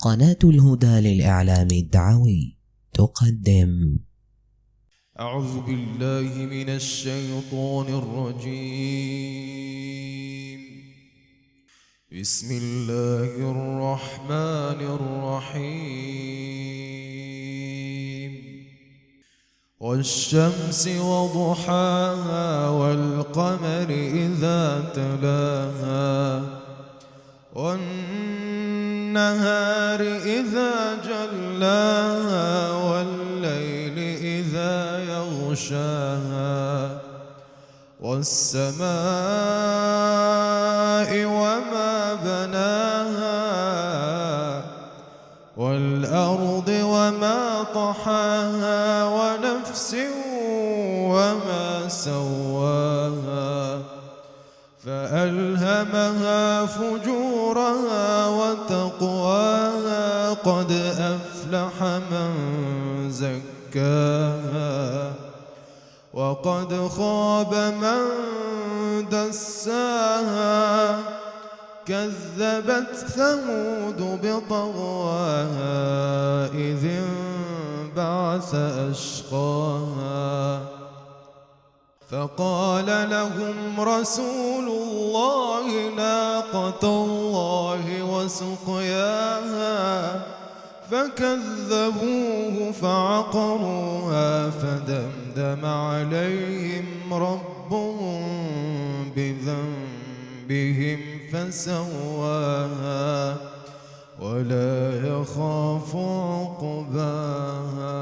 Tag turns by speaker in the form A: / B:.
A: قناة الهدى للإعلام الدعوي تقدم.
B: أعوذ بالله من الشيطان الرجيم. بسم الله الرحمن الرحيم. والشمس وضحاها والقمر إذا تلاها والنهار إذا جلاها والليل إذا يغشاها والسماء وما بناها والأرض وما طحاها ونفس وما سواها فألهمها فجورها وتقواها قد أفلح من زكاها وقد خاب من دساها كذبت ثمود بطغواها إذ انبعث أشقاها فقال لهم رسول الله ناقة الله وسقياها فكذبوه فعقروها فدمدم عليهم ربهم بذنبهم فسواها ولا يخاف عقباها.